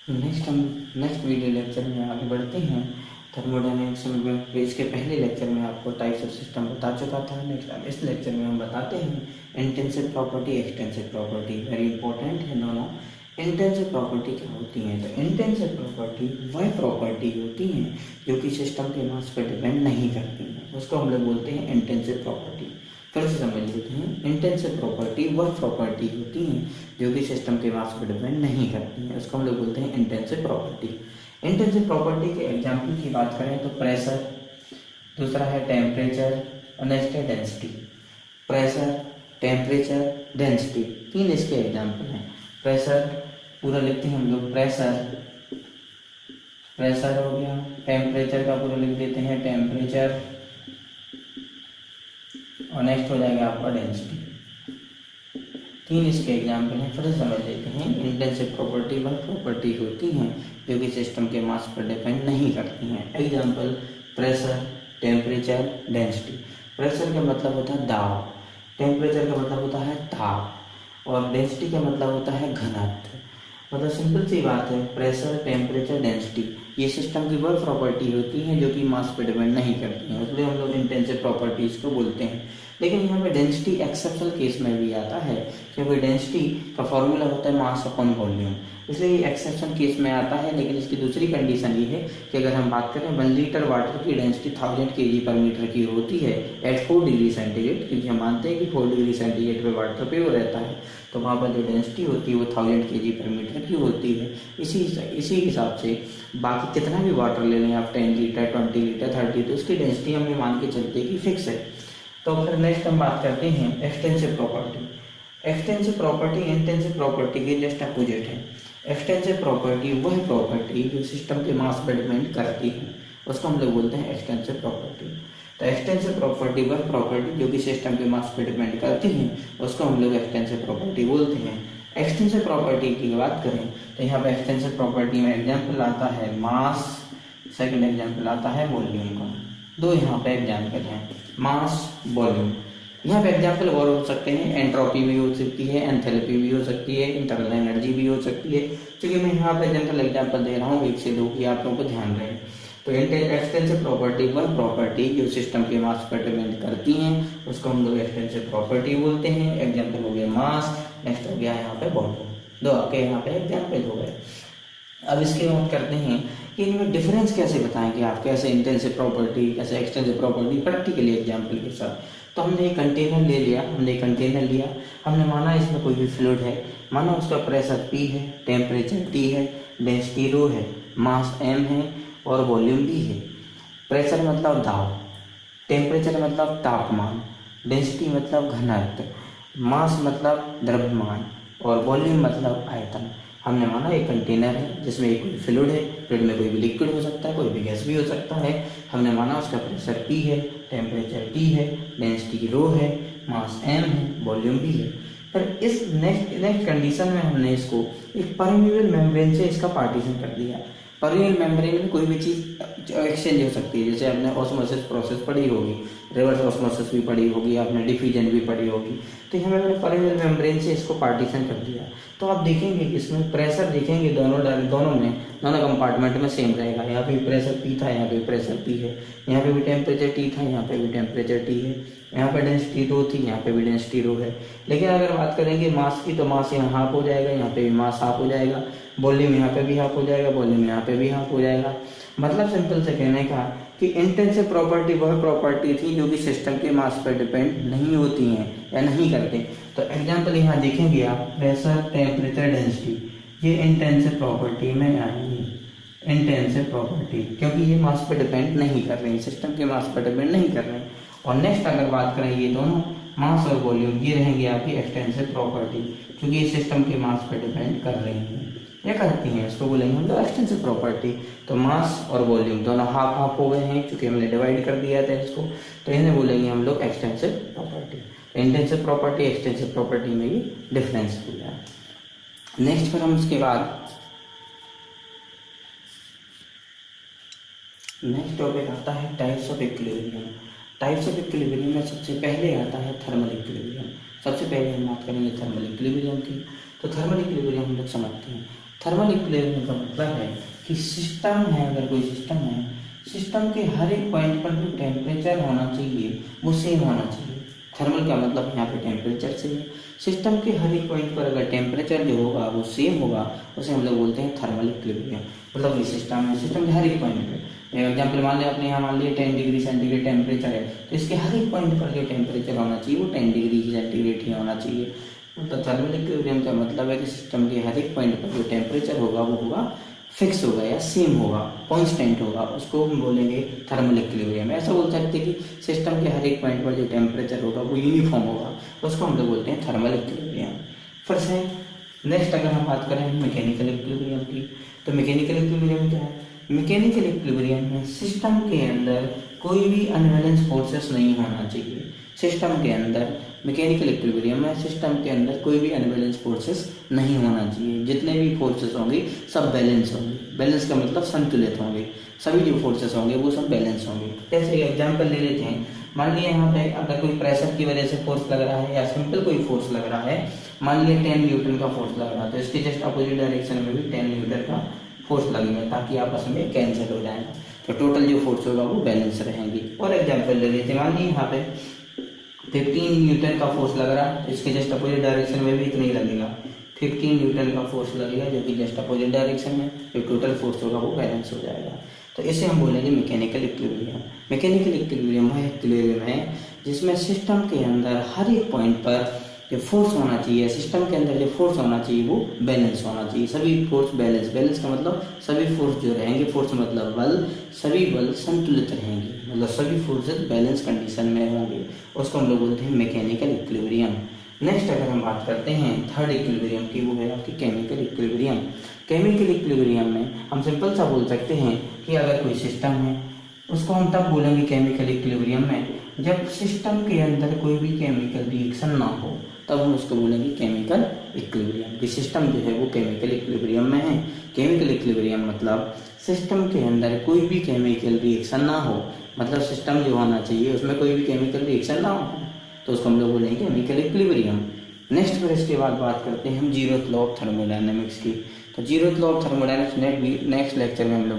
Next video lecture में आगे बढ़ते हैं। थर्मोडायनेमिक्स में इसके पहले लेक्चर में आपको टाइप्स ऑफ सिस्टम बता चुका था। नेक्स्ट इस लेक्चर में हम बताते हैं intensive property, extensive property. Very important है दोनों। इंटेंसिव प्रॉपर्टी क्या होती है? तो इंटेंसिव प्रॉपर्टी वह प्रॉपर्टी होती है जो कि सिस्टम के मास पर डिपेंड नहीं करती है, उसको हम लोग बोलते हैं इंटेंसिव प्रॉपर्टी। फिर से समझ लेते हैं, इंटेंसिव प्रॉपर्टी वह प्रॉपर्टी होती है जो कि सिस्टम के मास पर डिपेंड नहीं करती है, उसको हम लोग बोलते हैं इंटेंसिव प्रॉपर्टी। इंटेंसिव प्रॉपर्टी के एग्जाम्पल की बात करें तो प्रेशर, दूसरा है टेम्परेचर और नेक्स्ट है डेंसिटी। प्रेशर, टेम्परेचर, डेंसिटी, तीन इसके एग्जाम्पल हैं। प्रेशर पूरा लिखते हैं हम लोग, प्रेशर हो गया। टेम्परेचर का पूरा लिख देते हैं, टेम्परेचर। और नेक्स्ट हो जाएगा आपका डेंसिटी। तीन इसके एग्जाम्पल हैं। फिर समझ लेते हैं, इंटेंसिव प्रॉपर्टी वह प्रॉपर्टी होती हैं जो कि सिस्टम के मास पर डिपेंड नहीं करती हैं। Example pressure, temperature, density. Pressure का मतलब होता है दाब, टेम्परेचर का मतलब होता है ताप, और डेंसिटी का मतलब होता है घनत्व। मतलब सिंपल सी बात है, प्रेशर, टेम्परेचर, डेंसिटी ये सिस्टम की वह प्रॉपर्टी होती है जो कि मास पर डिपेंड नहीं करती हैं, इसलिए हम लोग इंटेंसिव प्रॉपर्टीज को बोलते हैं। लेकिन यहाँ पे डेंसिटी एक्सेप्शनल केस में भी आता है, क्योंकि डेंसिटी का फॉर्मूला होता है मास अपॉन वॉल्यूम, इसलिए ये एक्सेप्शन केस में आता है। लेकिन इसकी दूसरी कंडीशन ये है कि अगर हम बात करें 1 लीटर वाटर की डेंसिटी 1000 kg/m की होती है एट 4 डिग्री सेंटीग्रेड, क्योंकि हम मानते हैं कि 4 डिग्री सेंटीग्रेड पे वाटर प्योर रहता है, तो वहाँ पर जो डेंसिटी होती है वो 1000 kg/m की होती है। इसी हिसाब से बाकी कितना भी वाटर ले लें आप, 10 लीटर, 20 लीटर, 30, तो उसकी डेंसिटी हम ये मान के चलते हैं कि फिक्स है। तो फिर नेक्स्ट हम बात करते हैं extensive property. Extensive property intensive property के जस्ट अपोजिट है। एक्सटेंसिव प्रॉपर्टी वह प्रॉपर्टी जो सिस्टम के मास पर डिपेंड करती है, उसको हम लोग बोलते हैं एक्सटेंसिव प्रॉपर्टी। तो एक्सटेंसिव प्रॉपर्टी वह प्रॉपर्टी जो कि सिस्टम के मास पर डिपेंड करती है, उसको हम लोग एक्सटेंसिव प्रॉपर्टी बोलते हैं। एक्सटेंसिव प्रॉपर्टी की बात करें तो यहाँ पे एक्सटेंसिव प्रॉपर्टी में एग्जाम्पल आता है मास, सेकंड एग्जाम्पल आता है वॉल्यूम का। दो यहाँ पे एग्जाम्पल हैं, मास, वॉल्यूम। यहाँ पे एग्जाम्पल और हो सकते हैं, एंट्रोपी भी हो सकती है, एंथैल्पी भी हो सकती है, इंटरनल एनर्जी भी हो सकती है। क्योंकि मैं यहाँ पे जनरल एग्जाम्पल दे रहा हूँ, 1 से 2 की आप लोगों को ध्यान रहे। तो एक्सटेंसिव प्रॉपर्टी वह प्रॉपर्टी जो सिस्टम के मास पर डिपेंड करती हैं, उसको हम लोग एक्सटेंसिव प्रॉपर्टी बोलते हैं। एग्जाम्पल हो गया मास, नेक्स्ट हो गया यहाँ पे वॉल्यूम। दो आपके यहाँ पे एग्जाम्पल हो गए। अब इसके बात करते हैं कि इनमें डिफरेंस कैसे बताएंगे आप, कैसे इंटेंसिव प्रॉपर्टी, कैसे एक्सटेंसिव प्रॉपर्टी प्रैक्टिकली एग्जाम्पल के साथ। तो हमने एक कंटेनर ले लिया, हमने माना इसमें कोई भी फ्लूइड है, माना उसका प्रेशर P है, टेम्परेचर T है, डेंसिटी ρ है, मास m है और वॉल्यूम भी है। प्रेशर मतलब दाब, टेम्परेचर मतलब तापमान, डेंसिटी मतलब घनत्व, मास मतलब द्रव्यमान और वॉल्यूम मतलब आयतन। हमने माना एक कंटेनर है जिसमें एक कोई फ्लूइड है, फ्लूइड में कोई भी लिक्विड हो सकता है, कोई भी गैस भी हो सकता है। हमने माना उसका प्रेशर P है, टेम्परेचर T है, डेंसिटी ρ है, मास m है, वॉल्यूम भी है। पर इस नेक्स्ट कंडीशन में हमने इसको एक परमेबल मेम्ब्रेन से इसका पार्टीशन कर दिया। परमेबल मेम्ब्रेन में कोई भी चीज़ एक्सचेंज हो सकती है, जैसे आपने ऑस्मोसिस प्रोसेस पढ़ी होगी, रिवर्स ऑस्मोसिस भी पढ़ी होगी, आपने डिफ्यूजन भी पढ़ी होगी। तो यहाँ मैंने परमेबल मेम्ब्रेन से इसको पार्टीशन कर दिया। तो आप देखेंगे कि इसमें प्रेशर देखेंगे दोनों कंपार्टमेंट में सेम रहेगा। यहाँ पे भी प्रेशर P था, यहाँ पे भी प्रेशर P है, यहाँ पे भी टेम्परेचर T था, यहाँ पे भी टेम्परेचर T है, यहाँ पे डेंसिटी ρ थी, यहाँ पे भी डेंसिटी ρ है। लेकिन अगर बात करेंगे मास की, तो मास यहाँ हाफ हो जाएगा, यहाँ पे भी मास हाफ हो जाएगा, वॉल्यूम यहाँ पे भी हाफ हो जाएगा, वॉल्यूम यहाँ पे भी हाफ हो जाएगा। मतलब सिंपल से कहने का कि इंटेंसिव प्रॉपर्टी वह प्रॉपर्टी थी जो कि सिस्टम के मास पर डिपेंड नहीं होती हैं या नहीं करते। तो एग्जांपल यहाँ देखेंगे आप, प्रेशर, टेम्परेचर, डेंसिटी, ये इंटेंसिव प्रॉपर्टी में आएंगी। इंटेंसिव प्रॉपर्टी क्योंकि ये मास पर डिपेंड नहीं कर रही, सिस्टम के मास पर डिपेंड नहीं कर रहे। और नेक्स्ट अगर बात करें, ये दोनों मास और वॉल्यूम, ये रहेंगे आपकी एक्सटेंसिव प्रॉपर्टी, क्योंकि ये सिस्टम के मास पर डिपेंड कर रही हैं या करती हैं, इसको बोलेंगे हम लोग एक्सटेंसिव प्रॉपर्टी। तो मास और वॉल्यूम दोनों हाफ हाफ हो गए हैं, क्योंकि हमने डिवाइड कर दिया था इसको, तो इन्हें बोलेंगे हम लोग extensive property. Intensive property, extensive property में ये डिफरेंस हो गया। नेक्स्ट फिर हम उसके बाद नेक्स्ट टॉपिक आता है types of equilibrium. Types of equilibrium में सबसे पहले आता है थर्मल इक्विलिब्रियम। सबसे पहले हम बात करेंगे थर्मल इक्विलिब्रियम की। तो थर्मल इक्विलिब्रियम हम लोग समझते हैं, थर्मल इक्विलिब्रियम का मतलब है कि सिस्टम है, अगर कोई सिस्टम है, सिस्टम के हर एक पॉइंट पर जो टेम्परेचर होना चाहिए वो सेम होना चाहिए। थर्मल का मतलब यहाँ पे टेम्परेचर से है। सिस्टम के हर एक पॉइंट पर अगर टेम्परेचर जो होगा वो सेम होगा, उसे हम लोग बोलते हैं थर्मल इक्विलिब्रियम। मतलब ये सिस्टम है, सिस्टम के हर एक पॉइंट पे, एग्जाम्पल मान लिया आपने यहाँ, मान लिया 10 डिग्री सेंटीग्रेड टेम्परेचर है, तो इसके हर एक पॉइंट पर जो टेम्परेचर होना चाहिए वो 10 डिग्री सेंटीग्रेड ही होना चाहिए। मतलब थर्मल इक्विलिब्रियम का मतलब है कि सिस्टम के हर एक पॉइंट पर जो टेम्परेचर होगा वो होगा फिक्स होगा या सेम होगा, कांस्टेंट होगा, उसको हम बोलेंगे थर्मल इक्विलिब्रियम। ऐसा बोल सकते हैं कि सिस्टम के हर एक पॉइंट पर जो टेम्परेचर होगा वो यूनिफॉर्म होगा, उसको हम लोग बोलते हैं थर्मल इक्विलिब्रियम। फिर से नेक्स्ट अगर हम बात करें मैकेनिकल इक्विलिब्रियम की, तो मैकेनिकल इक्विलिब्रियम क्या है? मैकेनिकल इक्विलिब्रियम में सिस्टम के अंदर कोई भी अनबैलेंस फोर्सेस नहीं होना चाहिए। सिस्टम के अंदर मैकेनिकल इक्विलिब्रियम में सिस्टम के अंदर कोई भी अनबैलेंस फोर्सेस नहीं होना चाहिए। जितने भी फोर्सेस होंगे सब बैलेंस होंगे। बैलेंस का मतलब संतुलित होंगे। सभी जो फोर्सेस होंगे वो सब बैलेंस होंगे। जैसे एग्जांपल ले लेते हैं, मान लिया यहाँ पे अगर कोई प्रेशर की वजह से फोर्स लग रहा है या सिंपल कोई फोर्स लग रहा है, मान लिया 10 न्यूटन का फोर्स लग रहा है, तो इसके जस्ट अपोजिट डायरेक्शन में भी 10 न्यूटन का फोर्स लगेगा ताकि आपस में कैंसिल हो जाएगा, तो टोटल जो फोर्स होगा वो बैलेंस रहेंगी। और एग्जाम्पल ले लेते हैं, मान लीजिए यहाँ पे 15 न्यूटन का फोर्स लग रहा है, तो इसके जस्ट अपोजिट डायरेक्शन में भी इतना ही लगेगा, 15 न्यूटन का फोर्स लगेगा जो कि जस्ट अपोजिट डायरेक्शन में, जो टोटल फोर्स होगा वो बैलेंस हो जाएगा। तो इसे हम बोलेंगे मैकेनिकल इक्विलिब्रियम। मैकेनिकल इक्विलिब्रियम वह इक्विलिब्रियम है जिसमें सिस्टम के अंदर हर एक पॉइंट पर जो फोर्स होना चाहिए, सिस्टम के अंदर जो फोर्स होना चाहिए वो बैलेंस होना चाहिए। सभी फोर्स बैलेंस, बैलेंस का मतलब सभी फोर्स जो रहेंगे, फोर्स मतलब बल, सभी बल संतुलित रहेंगे, मतलब सभी फोर्सेस बैलेंस कंडीशन में होंगे, उसको हम लोग बोलते हैं मैकेनिकल इक्विलिब्रियम। नेक्स्ट अगर हम बात करते हैं थर्ड इक्विलिब्रियम की, वो है आपकी केमिकल इक्विलिब्रियम। केमिकल इक्विलिब्रियम में हम सिंपल सा बोल सकते हैं कि अगर कोई सिस्टम है उसको हम तब बोलेंगे केमिकल इक्विलिब्रियम में जब सिस्टम के अंदर कोई भी केमिकल रिएक्शन ना हो, तब हम उसको बोलेंगे केमिकल इक्विलिब्रियम। कि सिस्टम जो है वो केमिकल इक्विलिब्रियम में है। केमिकल इक्विलिब्रियम मतलब सिस्टम के अंदर कोई भी केमिकल रिएक्शन ना हो, मतलब सिस्टम जो होना चाहिए उसमें कोई भी केमिकल रिएक्शन ना हो, तो उसको हम लोग बोलेंगे केमिकल इक्विलिब्रियम। नेक्स्ट फिर इसके बाद बात करते हैं हम जीरोथ लॉ ऑफ थर्मोडायनेमिक्स की। तो zeroth law of thermodynamics next lecture में हम लोग